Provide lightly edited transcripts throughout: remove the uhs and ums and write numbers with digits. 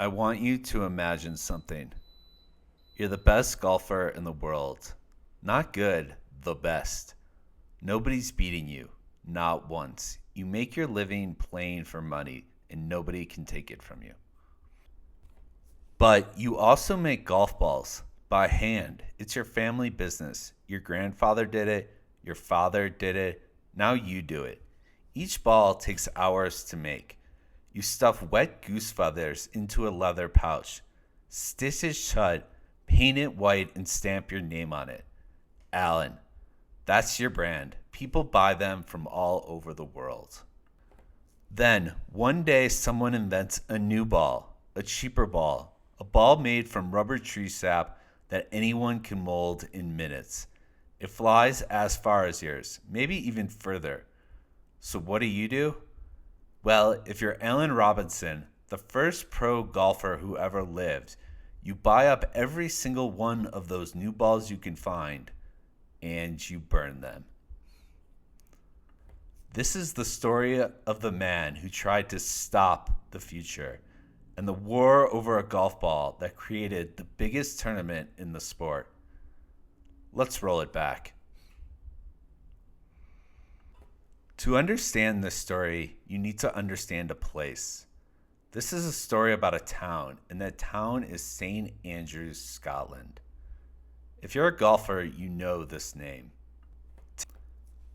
I want you to imagine something. You're the best golfer in the world. Not good, the best. Nobody's beating you. Not once. You make your living playing for money, and nobody can take it from you. But you also make golf balls by hand. It's your family business. Your grandfather did it, your father did it, now you do it. Each ball takes hours to make. You stuff wet goose feathers into a leather pouch, stitch it shut, paint it white, and stamp your name on it. Allan. That's your brand. People buy them from all over the world. Then, one day, someone invents a new ball, a cheaper ball, a ball made from rubber tree sap that anyone can mold in minutes. It flies as far as yours, maybe even further. So, what do? Well, if you're Allan Robertson, the first pro golfer who ever lived, you buy up every single one of those new balls you can find and you burn them. This is the story of the man who tried to stop the future and the war over a golf ball that created the biggest tournament in the sport. Let's roll it back. To understand this story, you need to understand a place. This is a story about a town, and that town is St. Andrews, Scotland. If you're a golfer, you know this name.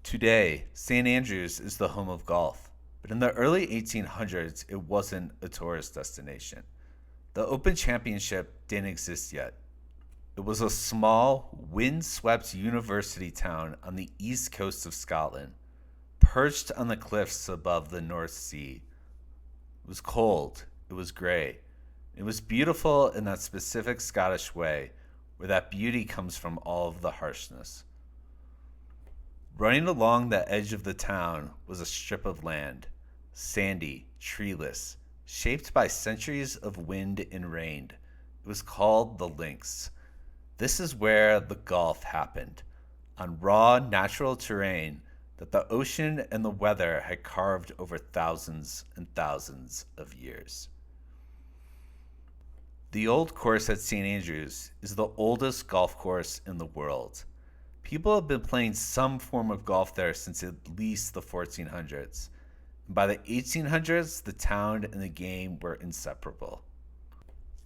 Today, St. Andrews is the home of golf, but in the early 1800s, it wasn't a tourist destination. The Open Championship didn't exist yet. It was a small, wind-swept university town on the east coast of Scotland, perched on the cliffs above the North Sea. It was cold, it was gray. It was beautiful in that specific Scottish way, where that beauty comes from all of the harshness. Running along the edge of the town was a strip of land, sandy, treeless, shaped by centuries of wind and rain. It was called the Links. This is where the golf happened, on raw, natural terrain that the ocean and the weather had carved over thousands and thousands of years. The old course at St. Andrews is the oldest golf course in the world. People have been playing some form of golf there since at least the 1400s. By the 1800s, the town and the game were inseparable.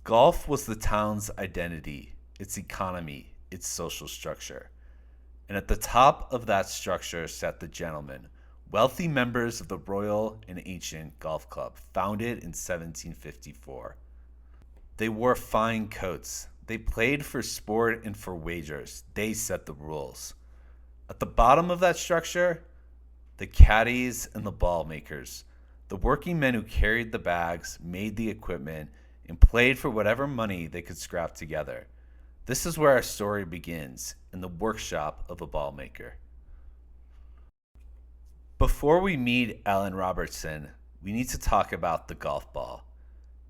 Golf was the town's identity, its economy, its social structure. And at the top of that structure sat the gentlemen, wealthy members of the Royal and Ancient Golf Club, founded in 1754. They wore fine coats. They played for sport and for wagers. They set the rules. At the bottom of that structure, the caddies and the ball makers, the working men who carried the bags, made the equipment, and played for whatever money they could scrap together. This is where our story begins, in the workshop of a ball maker. Before we meet Allan Robertson, we need to talk about the golf ball.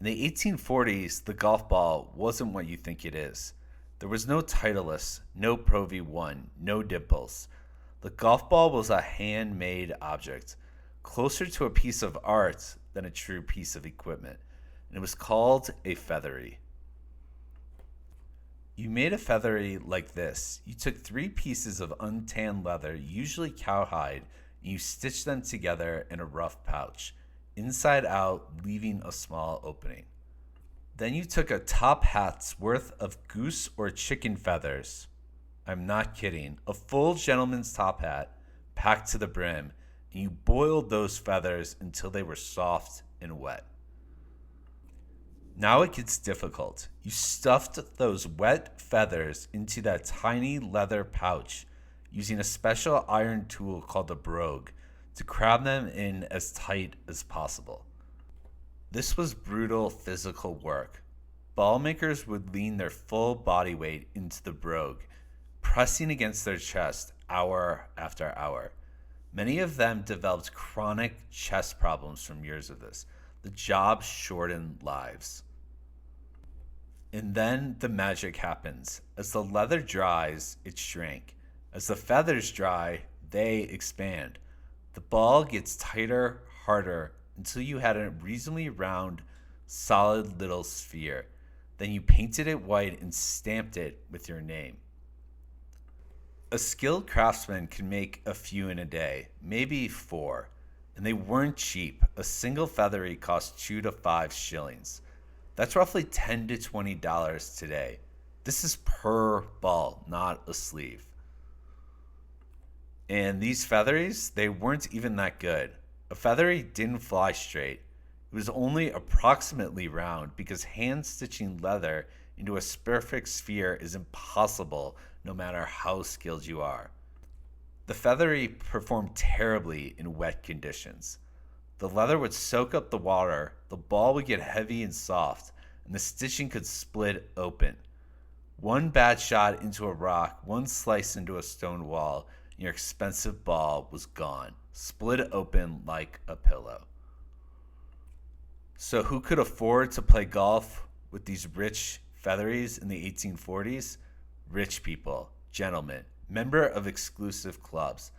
In the 1840s, the golf ball wasn't what you think it is. There was no Titleist, no Pro V1, no dimples. The golf ball was a handmade object, closer to a piece of art than a true piece of equipment, and it was called a featherie. You made a featherie like this. You took 3 pieces of untanned leather, usually cowhide, and you stitched them together in a rough pouch, inside out, leaving a small opening. Then you took a top hat's worth of goose or chicken feathers. I'm not kidding. A full gentleman's top hat, packed to the brim, and you boiled those feathers until they were soft and wet. Now it gets difficult. You stuffed those wet feathers into that tiny leather pouch using a special iron tool called a brogue to cram them in as tight as possible. This was brutal physical work. Ball makers would lean their full body weight into the brogue, pressing against their chest hour after hour. Many of them developed chronic chest problems from years of this. The job shortened lives. And then the magic happens. As the leather dries, it shrinks. As the feathers dry, they expand. The ball gets tighter, harder, until you had a reasonably round, solid little sphere. Then you painted it white and stamped it with your name. A skilled craftsman can make a few in a day, maybe four, and they weren't cheap. A single featherie cost 2 to 5 shillings. That's roughly $10 to $20 today. This is per ball, not a sleeve. And these featheries, they weren't even that good. A featherie didn't fly straight. It was only approximately round because hand stitching leather into a perfect sphere is impossible no matter how skilled you are. The featherie performed terribly in wet conditions. The leather would soak up the water, the ball would get heavy and soft, and the stitching could split open. One bad shot into a rock, one slice into a stone wall, and your expensive ball was gone, split open like a pillow. So who could afford to play golf with these rich featheries in the 1840s? Rich people, gentlemen, member of exclusive clubs.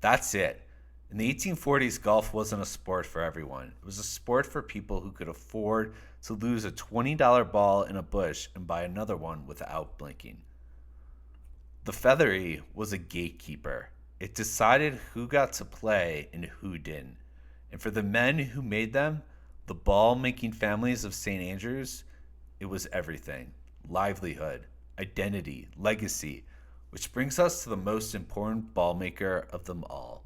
That's it. In the 1840s, golf wasn't a sport for everyone. It was a sport for people who could afford to lose a $20 ball in a bush and buy another one without blinking. The featherie was a gatekeeper. It decided who got to play and who didn't. And for the men who made them, the ball-making families of St. Andrews, it was everything. Livelihood, identity, legacy, which brings us to the most important ball maker of them all.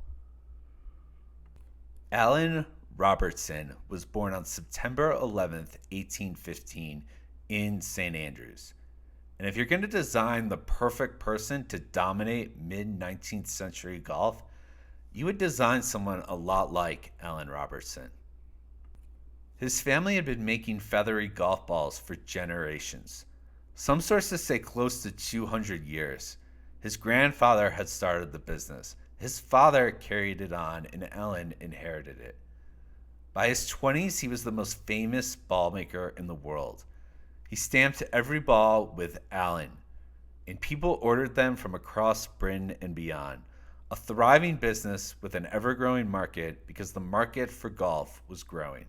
Allan Robertson was born on September 11th, 1815 in St. Andrews. And if you're going to design the perfect person to dominate mid-19th century golf, you would design someone a lot like Allan Robertson. His family had been making featherie golf balls for generations. Some sources say close to 200 years. His grandfather had started the business. His father carried it on, and Allan inherited it. By his 20s, he was the most famous ball maker in the world. He stamped every ball with Allan, and people ordered them from across Britain and beyond. A thriving business with an ever-growing market because the market for golf was growing.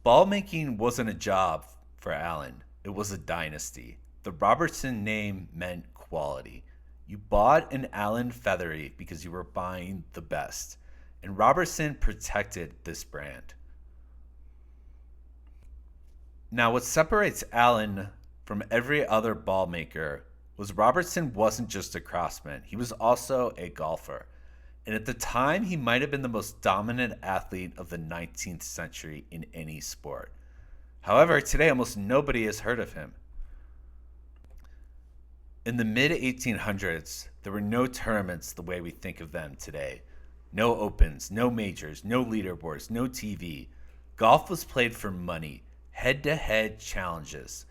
Ball making wasn't a job for Allan. It was a dynasty. The Robertson name meant quality. You bought an Allan featherie because you were buying the best, and Robertson protected this brand. Now, what separates Allan from every other ball maker was Robertson wasn't just a craftsman, he was also a golfer. And at the time, he might have been the most dominant athlete of the 19th century in any sport. However, today almost nobody has heard of him. In the mid-1800s, there were no tournaments the way we think of them today. No opens, no majors, no leaderboards, no TV. Golf was played for money, head-to-head challenges,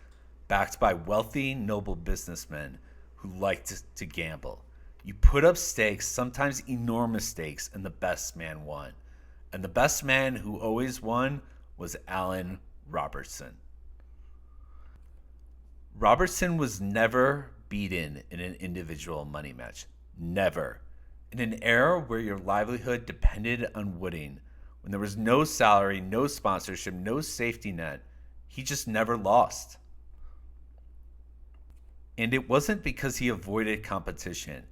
backed by wealthy, noble businessmen who liked to gamble. You put up stakes, sometimes enormous stakes, and the best man won. And the best man who always won was Allan Robertson. Robertson was never beaten in an individual money match. Never. In an era where your livelihood depended on winning, when there was no salary, no sponsorship, no safety net, he just never lost. And it wasn't because he avoided competition.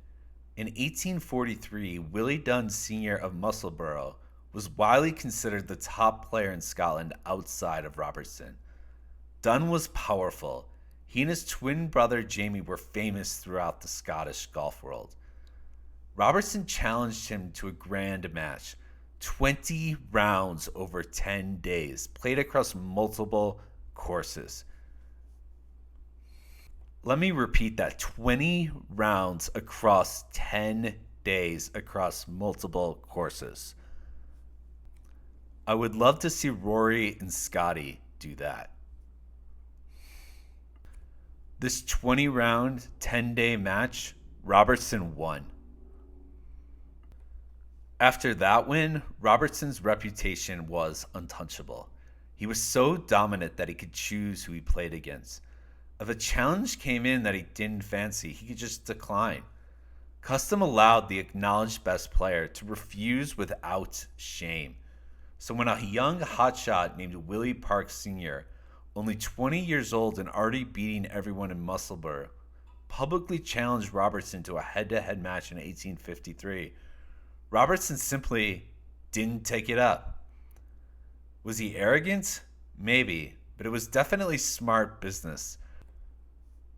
In 1843, Willie Dunn Sr. of Musselburgh was widely considered the top player in Scotland outside of Robertson. Dunn was powerful. He and his twin brother Jamie were famous throughout the Scottish golf world. Robertson challenged him to a grand match, 20 rounds over 10 days, played across multiple courses. Let me repeat that, 20 rounds across 10 days across multiple courses. I would love to see Rory and Scotty do that. This 20-round, 10-day match, Robertson won. After that win, Robertson's reputation was untouchable. He was so dominant that he could choose who he played against. If a challenge came in that he didn't fancy, he could just decline. Custom allowed the acknowledged best player to refuse without shame. So when a young hotshot named Willie Parks Sr., only 20 years old and already beating everyone in Musselburgh, publicly challenged Robertson to a head-to-head match in 1853, Robertson simply didn't take it up. Was he arrogant? Maybe, but it was definitely smart business.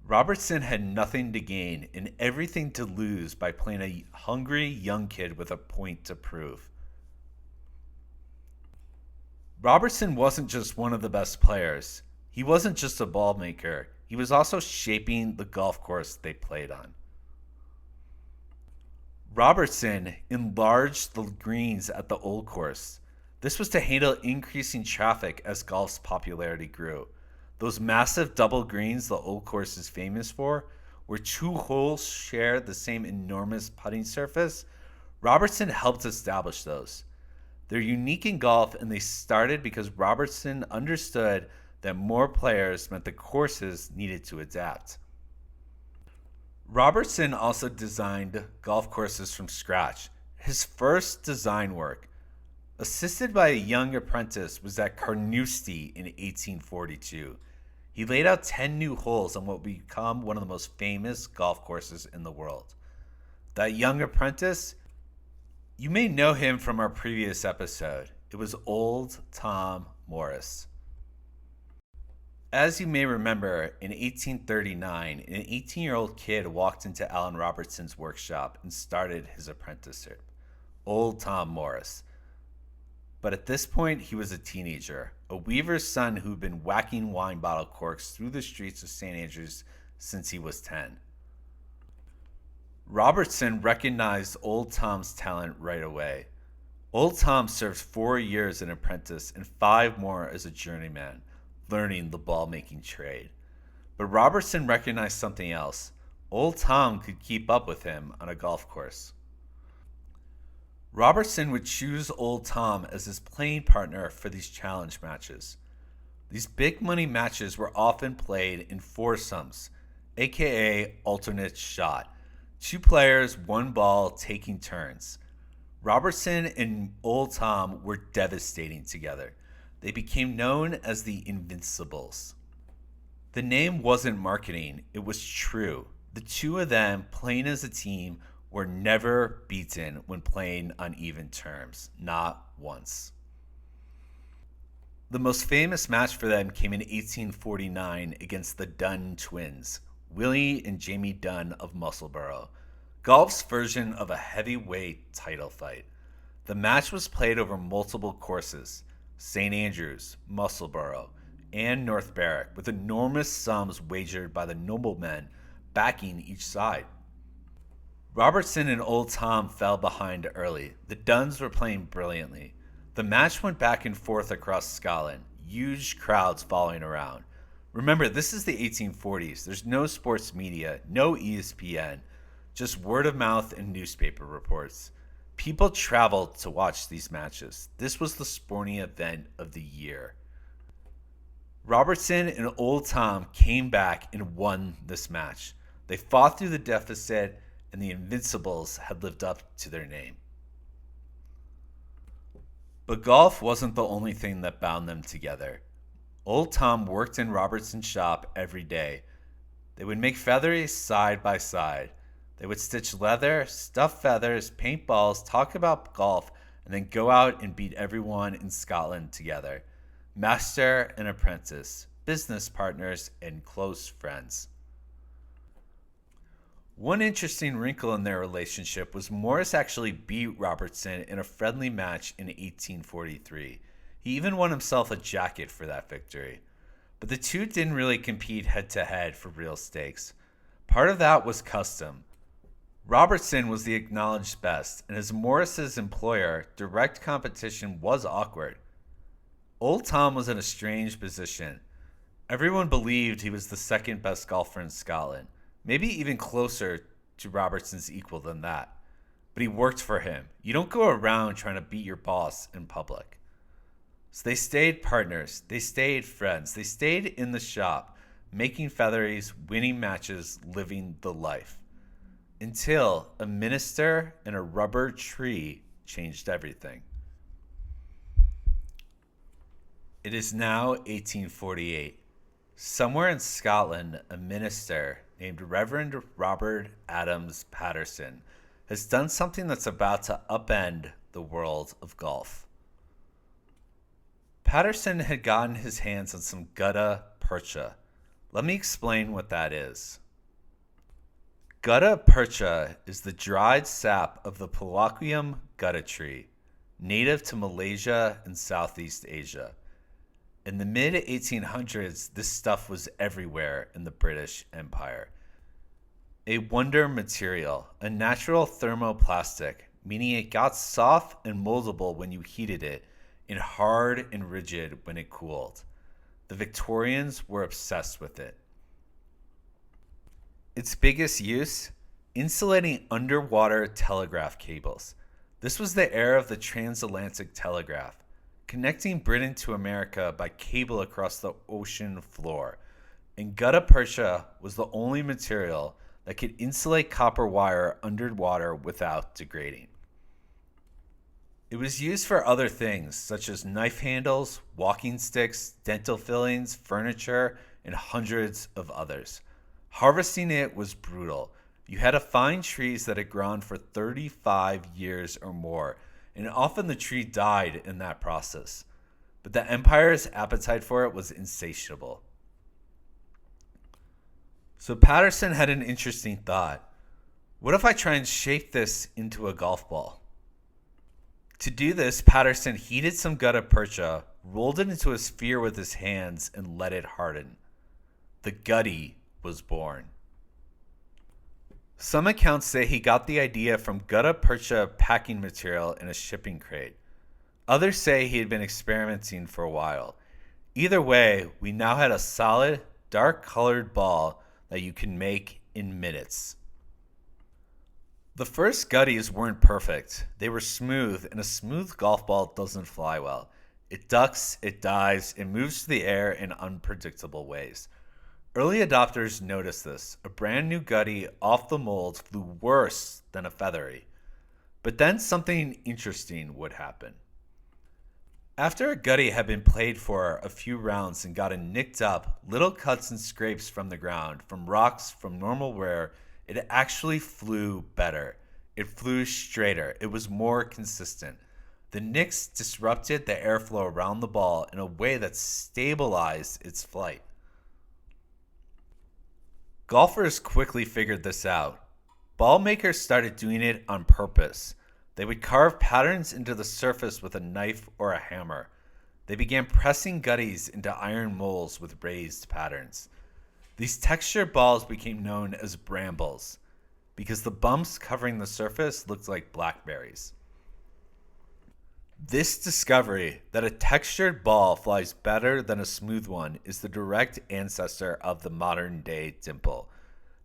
Robertson had nothing to gain and everything to lose by playing a hungry young kid with a point to prove. Robertson wasn't just one of the best players. He wasn't just a ball maker. He was also shaping the golf course they played on. Robertson enlarged the greens at the old course. This was to handle increasing traffic as golf's popularity grew. Those massive double greens the old course is famous for, where two holes share the same enormous putting surface, Robertson helped establish those. They're unique in golf, and they started because Robertson understood that more players meant the courses needed to adapt. Robertson also designed golf courses from scratch. His first design work, assisted by a young apprentice, was at Carnoustie in 1842. He laid out 10 new holes on what would become one of the most famous golf courses in the world. That young apprentice, you may know him from our previous episode. It was Old Tom Morris. As you may remember, in 1839, an 18-year-old kid walked into Allan Robertson's workshop and started his apprenticeship. Old Tom Morris. But at this point, he was a teenager, a weaver's son who'd been whacking wine bottle corks through the streets of St. Andrews since he was 10. Robertson recognized Old Tom's talent right away. Old Tom served 4 years as an apprentice and 5 more as a journeyman, learning the ball-making trade. But Robertson recognized something else. Old Tom could keep up with him on a golf course. Robertson would choose Old Tom as his playing partner for these challenge matches. These big money matches were often played in foursomes, aka alternate shot. 2 players, 1 ball, taking turns. Robertson and Old Tom were devastating together. They became known as the Invincibles. The name wasn't marketing, it was true. The two of them, playing as a team, were never beaten when playing on even terms, not once. The most famous match for them came in 1849 against the Dunn twins, Willie and Jamie Dunn of Musselburgh, golf's version of a heavyweight title fight. The match was played over multiple courses, St. Andrews, Musselburgh, and North Berwick, with enormous sums wagered by the noblemen backing each side. Robertson and Old Tom fell behind early. The Dunns were playing brilliantly. The match went back and forth across Scotland, huge crowds following around. Remember, this is the 1840s. There's no sports media, no ESPN, just word of mouth and newspaper reports. People traveled to watch these matches. This was the sporting event of the year. Robertson and Old Tom came back and won this match. They fought through the deficit, and the Invincibles had lived up to their name. But golf wasn't the only thing that bound them together. Old Tom worked in Robertson's shop every day. They would make Featherie side by side. They would stitch leather, stuff feathers, paint balls, talk about golf, and then go out and beat everyone in Scotland together. Master and apprentice, business partners, and close friends. One interesting wrinkle in their relationship was Morris actually beat Robertson in a friendly match in 1843. He even won himself a jacket for that victory. But the two didn't really compete head-to-head for real stakes. Part of that was custom. Robertson was the acknowledged best, and as Morris's employer, direct competition was awkward. Old Tom was in a strange position. Everyone believed he was the second best golfer in Scotland, maybe even closer to Robertson's equal than that. But he worked for him. You don't go around trying to beat your boss in public. So they stayed partners. They stayed friends. They stayed in the shop, making Featheries, winning matches, living the life. Until a minister and a rubber tree changed everything. It is now 1848. Somewhere in Scotland, a minister named Reverend Robert Adams Patterson has done something that's about to upend the world of golf. Patterson had gotten his hands on some gutta percha. Let me explain what that is. Gutta percha is the dried sap of the Peloquium gutta tree, native to Malaysia and Southeast Asia. In the mid 1800s, this stuff was everywhere in the British Empire. A wonder material, a natural thermoplastic, meaning it got soft and moldable when you heated it, and hard and rigid when it cooled. The Victorians were obsessed with it. Its biggest use? Insulating underwater telegraph cables. This was the era of the transatlantic telegraph, connecting Britain to America by cable across the ocean floor. And gutta percha was the only material that could insulate copper wire underwater without degrading. It was used for other things, such as knife handles, walking sticks, dental fillings, furniture, and hundreds of others. Harvesting it was brutal. You had to find trees that had grown for 35 years or more, and often the tree died in that process. But the empire's appetite for it was insatiable. So Patterson had an interesting thought. What if I try and shape this into a golf ball? To do this, Patterson heated some gutta percha, rolled it into a sphere with his hands, and let it harden. The Guttie was born. Some accounts say he got the idea from gutta percha packing material in a shipping crate. Others say he had been experimenting for a while. Either way, we now had a solid, dark-colored ball that you can make in minutes. The first gutties weren't perfect. They were smooth, and a smooth golf ball doesn't fly well. It ducks, it dives, it moves through the air in unpredictable ways. Early adopters noticed this. A brand new Guttie off the mold flew worse than a Featherie. But then something interesting would happen. After a Guttie had been played for a few rounds and gotten nicked up, little cuts and scrapes from the ground, from rocks, from normal wear, it actually flew better. It flew straighter. It was more consistent. The nicks disrupted the airflow around the ball in a way that stabilized its flight. Golfers quickly figured this out. Ball makers started doing it on purpose. They would carve patterns into the surface with a knife or a hammer. They began pressing gutties into iron molds with raised patterns. These textured balls became known as brambles because the bumps covering the surface looked like blackberries. This discovery that a textured ball flies better than a smooth one is the direct ancestor of the modern-day dimple.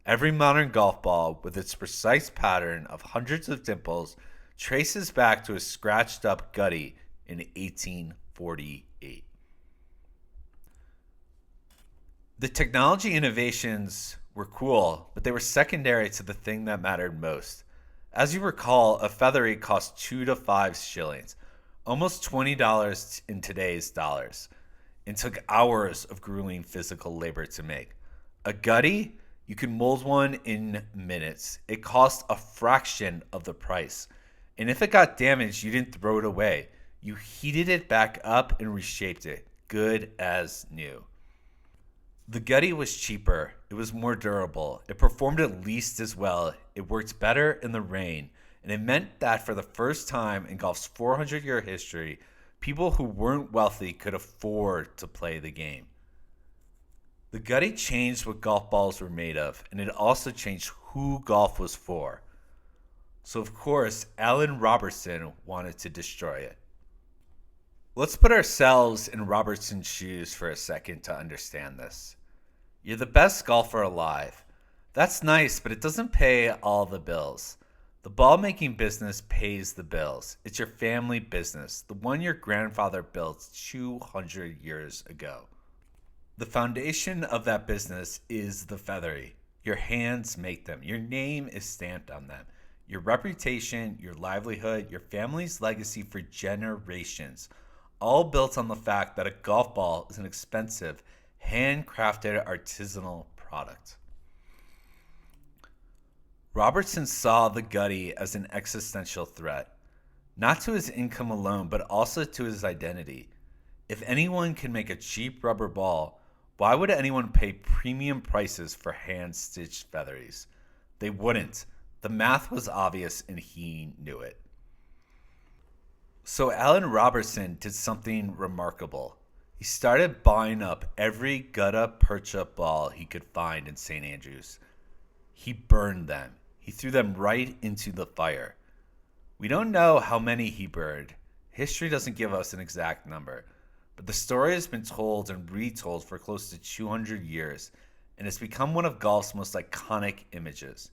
Every modern golf ball, with its precise pattern of hundreds of dimples, traces back to a scratched-up Guttie in 1848. The technology innovations were cool, but they were secondary to the thing that mattered most. As you recall, a Featherie cost 2 to 5 shillings. Almost $20 in today's dollars, and took hours of grueling physical labor to make. A Guttie, you could mold one in minutes. It cost a fraction of the price. And if it got damaged, you didn't throw it away. You heated it back up and reshaped it, good as new. The Guttie was cheaper. It was more durable. It performed at least as well. It worked better in the rain. And it meant that for the first time in golf's 400-year history, people who weren't wealthy could afford to play the game. The Guttie changed what golf balls were made of, and it also changed who golf was for. So, of course, Allan Robertson wanted to destroy it. Let's put ourselves in Robertson's shoes for a second to understand this. You're the best golfer alive. That's nice, but it doesn't pay all the bills. The ball-making business pays the bills. It's your family business, the one your grandfather built 200 years ago. The foundation of that business is the Featherie. Your hands make them. Your name is stamped on them. Your reputation, your livelihood, your family's legacy for generations. all built on the fact that a golf ball is an expensive, handcrafted artisanal product. Robertson saw the Guttie as an existential threat, not to his income alone, but also to his identity. If anyone can make a cheap rubber ball, why would anyone pay premium prices for hand-stitched featheries? They wouldn't. The math was obvious and he knew it. So Allan Robertson did something remarkable. He started buying up every gutta percha ball he could find in St. Andrews. He burned them. He threw them right into the fire. We don't know how many he burned. History doesn't give us an exact number. But the story has been told and retold for close to 200 years, and it's become one of golf's most iconic images.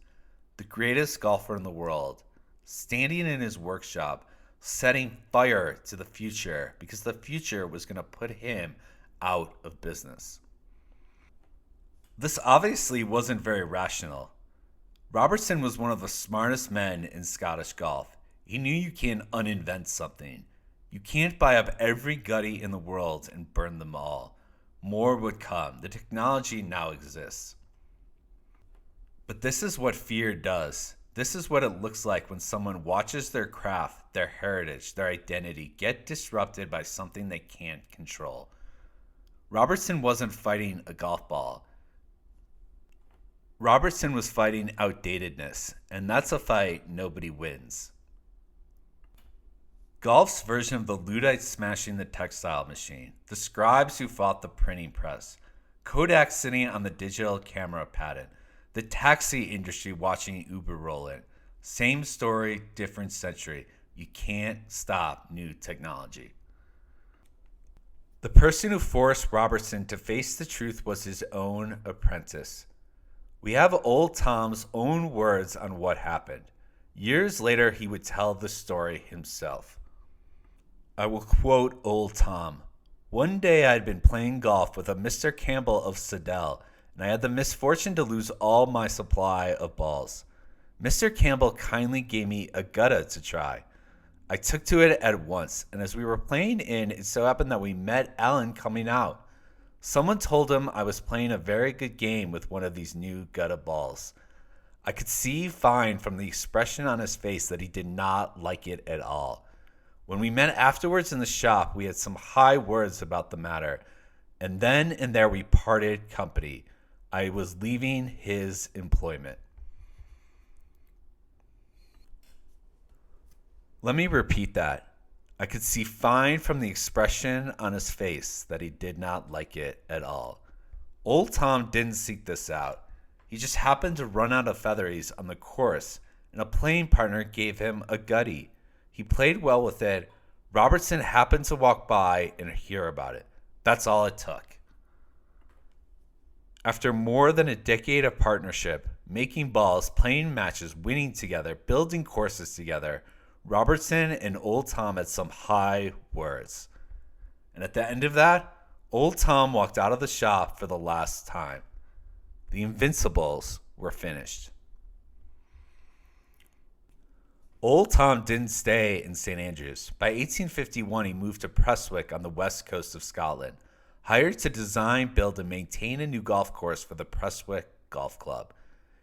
The greatest golfer in the world, standing in his workshop, setting fire to the future because the future was going to put him out of business. This obviously wasn't very rational. Robertson was one of the smartest men in Scottish golf. He knew you can't uninvent something. You can't buy up every Guttie in the world and burn them all. More would come. The technology now exists. But this is what fear does. This is what it looks like when someone watches their craft, their heritage, their identity get disrupted by something they can't control. Robertson wasn't fighting a golf ball. Robertson was fighting outdatedness, and that's a fight nobody wins. Golf's version of the Luddites smashing the textile machine, the scribes who fought the printing press, Kodak sitting on the digital camera patent, the taxi industry watching Uber roll in. Same story, different century. You can't stop new technology. The person who forced Robertson to face the truth was his own apprentice. We have old Tom's own words on what happened. Years later, he would tell the story himself. I will quote old Tom. One day I had been playing golf with a Mr. Campbell of Siddell, and I had the misfortune to lose all my supply of balls. Mr. Campbell kindly gave me a gutta to try. I took to it at once, and as we were playing in, it so happened that we met Allan coming out. Someone told him I was playing a very good game with one of these new gutta balls. I could see fine from the expression on his face that he did not like it at all. When we met afterwards in the shop, we had some high words about the matter, and then and there we parted company. I was leaving his employment. Let me repeat that. I could see fine from the expression on his face that he did not like it at all. Old Tom didn't seek this out. He just happened to run out of featheries on the course, and a playing partner gave him a Guttie. He played well with it. Robertson happened to walk by and hear about it. That's all it took. After more than a decade of partnership, making balls, playing matches, winning together, building courses together, Robertson and Old Tom had some high words. And at the end of that, Old Tom walked out of the shop for the last time. The Invincibles were finished. Old Tom didn't stay in St. Andrews. By 1851, he moved to Prestwick on the west coast of Scotland, hired to design, build, and maintain a new golf course for the Prestwick Golf Club.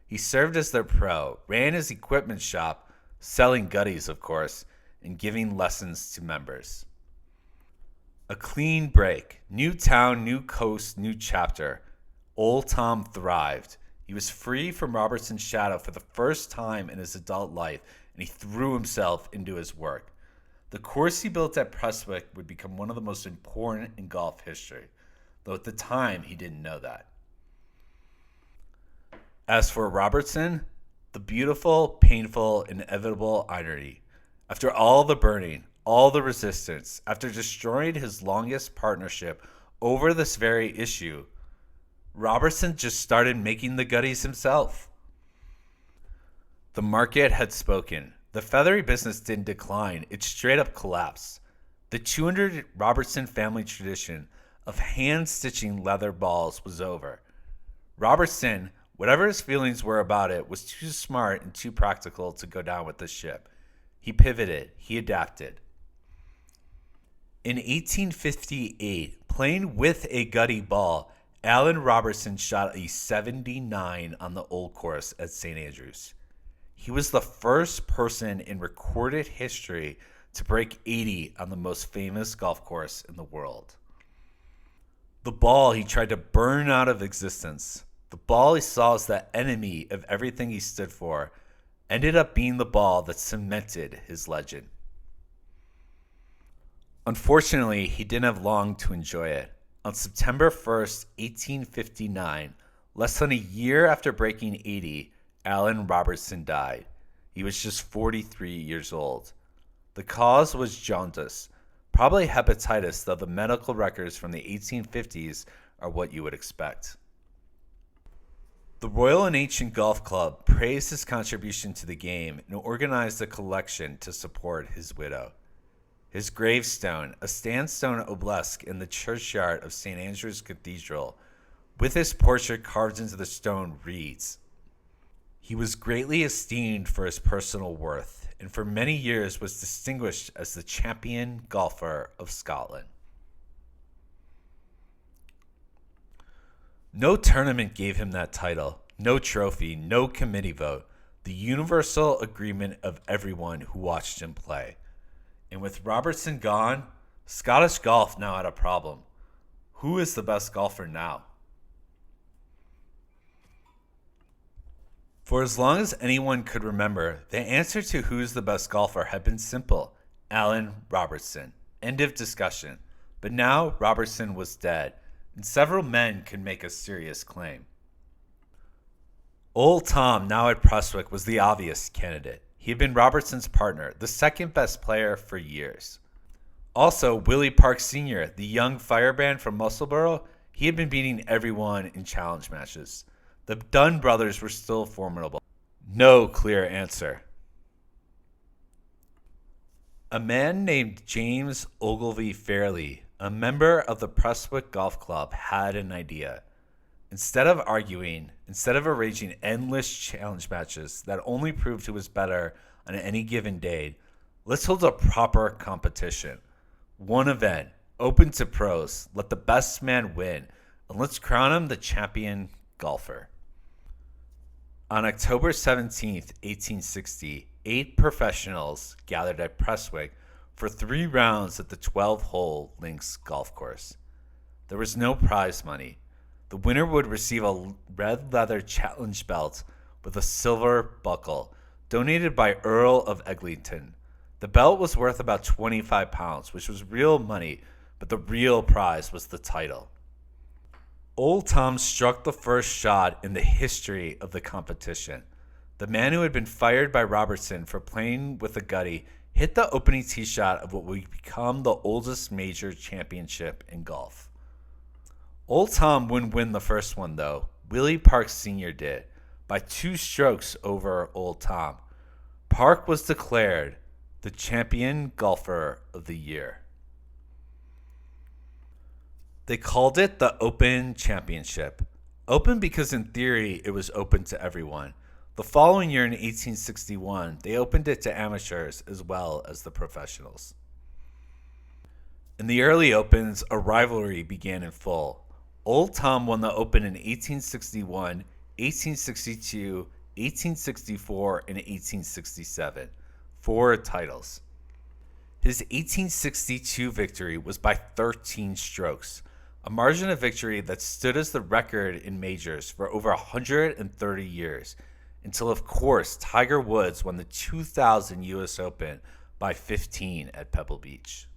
He served as their pro, ran his equipment shop, selling gutties, of course, and giving lessons to members. A clean break. New town, new coast, new chapter. Old Tom thrived. He was free from Robertson's shadow for the first time in his adult life, and he threw himself into his work. The course he built at Prestwick would become one of the most important in golf history, though at the time he didn't know that. As for Robertson, the beautiful, painful, inevitable irony. After all the burning, all the resistance, after destroying his longest partnership over this very issue, Robertson just started making the gutties himself. The market had spoken. The feathery business didn't decline, it straight up collapsed. The 200 Robertson family tradition of hand-stitching leather balls was over. Robertson, whatever his feelings were about it, was too smart and too practical to go down with the ship. He pivoted. He adapted. In 1858, playing with a Guttie ball, Allan Robertson shot a 79 on the old course at St. Andrews. He was the first person in recorded history to break 80 on the most famous golf course in the world. The ball he tried to burn out of existence, the ball he saw as the enemy of everything he stood for, ended up being the ball that cemented his legend. Unfortunately, he didn't have long to enjoy it. On September 1st, 1859, less than a year after breaking 80, Allan Robertson died. He was just 43 years old. The cause was jaundice, probably hepatitis, though the medical records from the 1850s are what you would expect. The Royal and Ancient Golf Club praised his contribution to the game and organized a collection to support his widow. His gravestone, a sandstone obelisk in the churchyard of St. Andrew's Cathedral, with his portrait carved into the stone, reads, "He was greatly esteemed for his personal worth, and for many years was distinguished as the champion golfer of Scotland." No tournament gave him that title, no trophy, no committee vote, the universal agreement of everyone who watched him play. And with Robertson gone, Scottish golf now had a problem. Who is the best golfer now? For as long as anyone could remember, the answer to who's the best golfer had been simple: Allan Robertson. End of discussion. But now Robertson was dead, and several men could make a serious claim. Old Tom, now at Prestwick, was the obvious candidate. He had been Robertson's partner, the second best player for years. Also, Willie Park Sr., the young firebrand from Musselburgh, he had been beating everyone in challenge matches. The Dunn brothers were still formidable. No clear answer. A man named James Ogilvie Fairley, a member of the Prestwick Golf Club, had an idea. Instead of arguing, instead of arranging endless challenge matches that only proved who was better on any given day, let's hold a proper competition. One event, open to pros, let the best man win, and let's crown him the champion golfer. On October 17th, 1860, 8 professionals gathered at Prestwick for 3 rounds at the 12-hole links golf course. There was no prize money. The winner would receive a red leather challenge belt with a silver buckle, donated by Earl of Eglinton. The belt was worth about 25 pounds, which was real money, but the real prize was the title. Old Tom struck the first shot in the history of the competition. The man who had been fired by Robertson for playing with a Guttie hit the opening tee shot of what would become the oldest major championship in golf. Old Tom wouldn't win the first one, though. Willie Park Sr. did, by 2 strokes over Old Tom. Park was declared the champion golfer of the year. They called it the Open Championship. Open because in theory it was open to everyone. The following year in 1861, they opened it to amateurs as well as the professionals. In the early Opens, a rivalry began in full. Old Tom won the Open in 1861, 1862, 1864, and 1867. 4 titles. His 1862 victory was by 13 strokes, a margin of victory that stood as the record in majors for over 130 years, until, of course, Tiger Woods won the 2000 U.S. Open by 15 at Pebble Beach.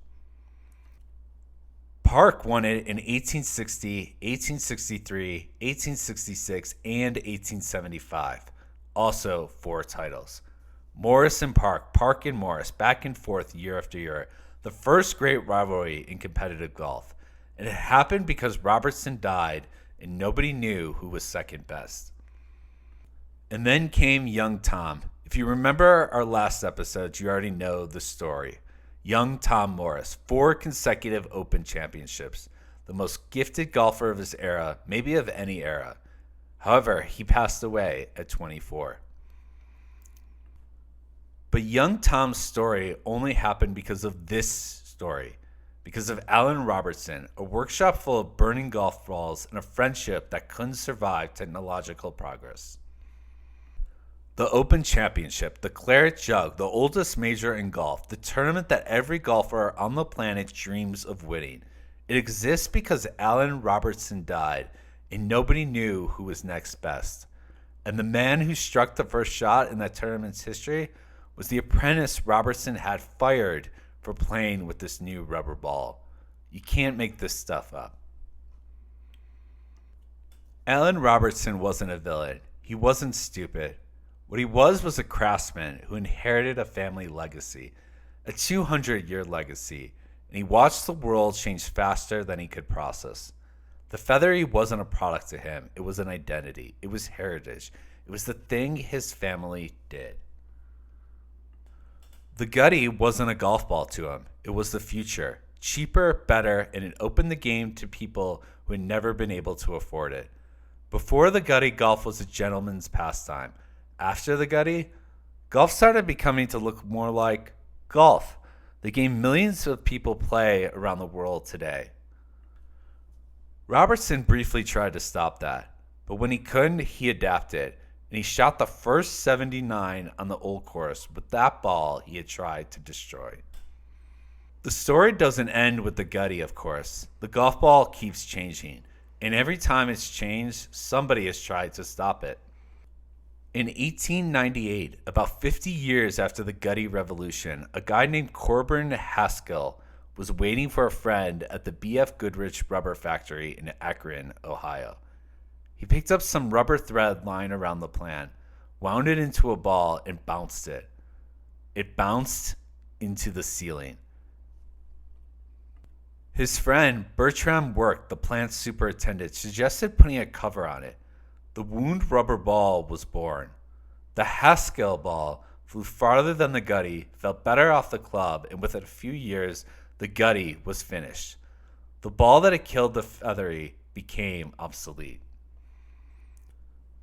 Park won it in 1860, 1863, 1866, and 1875. Also 4 titles. Morris and Park, Park and Morris, back and forth year after year. The first great rivalry in competitive golf. And it happened because Robertson died and nobody knew who was second best. And then came young Tom. If you remember our last episode, you already know the story. Young Tom Morris, 4 consecutive Open championships, the most gifted golfer of his era, maybe of any era. However, he passed away at 24. But young Tom's story only happened because of this story, because of Allan Robertson, a workshop full of burning golf balls and a friendship that couldn't survive technological progress. The Open Championship, the Claret Jug, the oldest major in golf, the tournament that every golfer on the planet dreams of winning. It exists because Allan Robertson died, and nobody knew who was next best. And the man who struck the first shot in that tournament's history was the apprentice Robertson had fired for playing with this new rubber ball. You can't make this stuff up. Allan Robertson wasn't a villain. He wasn't stupid. What he was a craftsman who inherited a family legacy, a 200-year legacy, and he watched the world change faster than he could process. The Featherie wasn't a product to him. It was an identity. It was heritage. It was the thing his family did. The Guttie wasn't a golf ball to him. It was the future. Cheaper, better, and it opened the game to people who had never been able to afford it. Before the Guttie, golf was a gentleman's pastime. After the Guttie, golf started becoming to look more like golf, the game millions of people play around the world today. Robertson briefly tried to stop that, but when he couldn't, he adapted, and he shot the first 79 on the old course with that ball he had tried to destroy. The story doesn't end with the Guttie, of course. The golf ball keeps changing, and every time it's changed, somebody has tried to stop it. In 1898, about 50 years after the Guttie Revolution, a guy named Corbin Haskell was waiting for a friend at the B.F. Goodrich rubber factory in Akron, Ohio. He picked up some rubber thread lying around the plant, wound it into a ball, and bounced it. It bounced into the ceiling. His friend, Bertram Work, the plant superintendent, suggested putting a cover on it. The wound rubber ball was born. The Haskell ball flew farther than the Guttie, felt better off the club, and within a few years, the Guttie was finished. The ball that had killed the Featherie became obsolete.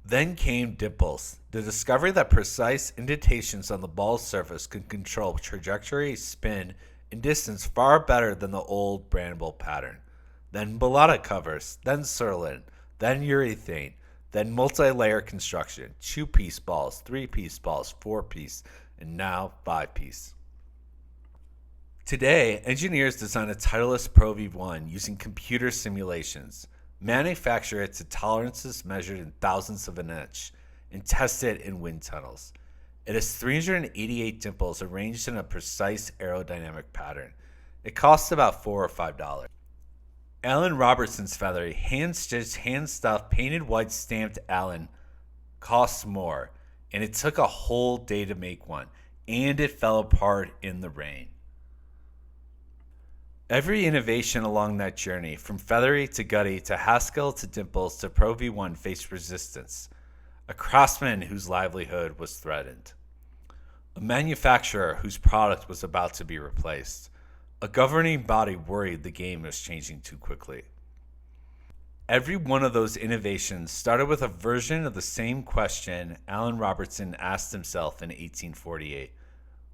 Then came Dimples, the discovery that precise indentations on the ball's surface could control trajectory, spin, and distance far better than the old Bramble pattern. Then Bellotta covers, then Surlyn, then urethane, then multi-layer construction, 2-piece balls, 3-piece balls, 4-piece, and now 5-piece. Today, engineers design a Titleist Pro V1 using computer simulations, manufacture it to tolerances measured in thousandths of an inch, and test it in wind tunnels. It has 388 dimples arranged in a precise aerodynamic pattern. It costs about $4 or $5. Allan Robertson's Featherie, hand-stitched, hand-stuffed, painted white stamped Allan, costs more, and it took a whole day to make one, and it fell apart in the rain. Every innovation along that journey, from Featherie to Guttie to Haskell to Dimples to Pro V1, faced resistance. A craftsman whose livelihood was threatened. A manufacturer whose product was about to be replaced. A governing body worried the game was changing too quickly. Every one of those innovations started with a version of the same question Allan Robertson asked himself in 1848.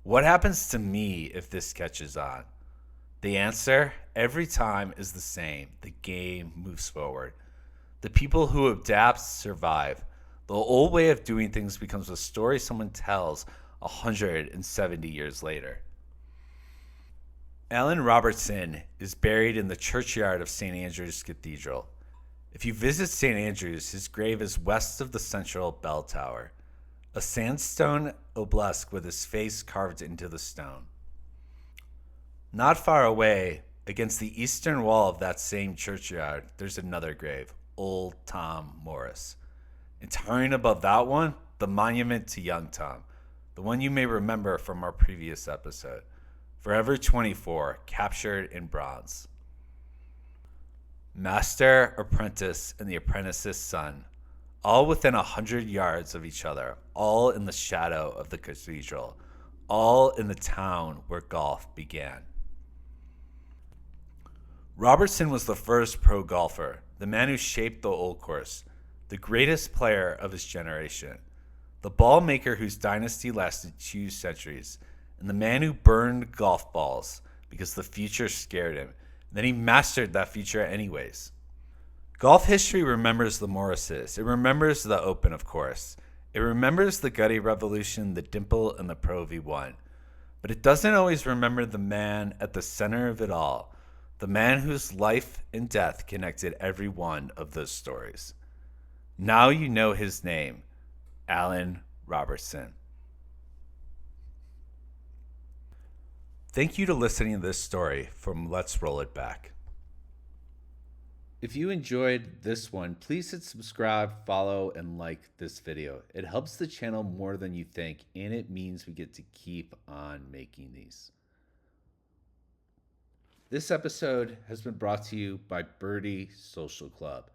What happens to me if this catches on? The answer, every time, is the same. The game moves forward. The people who adapt survive. The old way of doing things becomes a story someone tells 170 years later. Allan Robertson is buried in the churchyard of St. Andrew's Cathedral. If you visit St. Andrew's, his grave is west of the central bell tower, a sandstone obelisk with his face carved into the stone. Not far away, against the eastern wall of that same churchyard, there's another grave, Old Tom Morris. And towering above that one, the monument to young Tom, the one you may remember from our previous episode. Forever 24, captured in bronze. Master, apprentice, and the apprentice's son, all within 100 yards of each other, all in the shadow of the cathedral, all in the town where golf began. Robertson was the first pro golfer, the man who shaped the old course, the greatest player of his generation, the ball maker whose dynasty lasted 2 centuries, and the man who burned golf balls because the future scared him Then he mastered that feature anyways. Golf history remembers the Morrises. It remembers the Open, of course. It remembers the Guttie Revolution, the Dimple, and the Pro V1. But it doesn't always remember the man at the center of it all, the man whose life and death connected every one of those stories. Now you know his name, Allan Robertson. Thank you to listening to this story from Let's Roll It Back. If you enjoyed this one, please hit subscribe, follow, and like this video. It helps the channel more than you think, and it means we get to keep on making these. This episode has been brought to you by Birdie Social Club.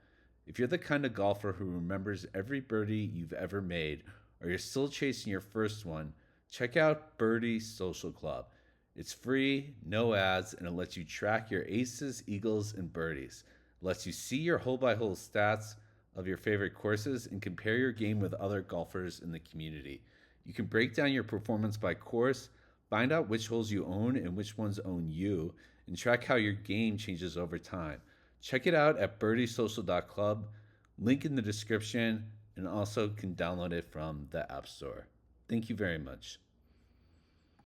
If you're the kind of golfer who remembers every birdie you've ever made, or you're still chasing your first one, check out Birdie Social Club. It's free, no ads, and it lets you track your aces, eagles, and birdies. It lets you see your hole-by-hole stats of your favorite courses and compare your game with other golfers in the community. You can break down your performance by course, find out which holes you own and which ones own you, and track how your game changes over time. Check it out at birdiesocial.club, link in the description, and also can download it from the App Store. Thank you very much.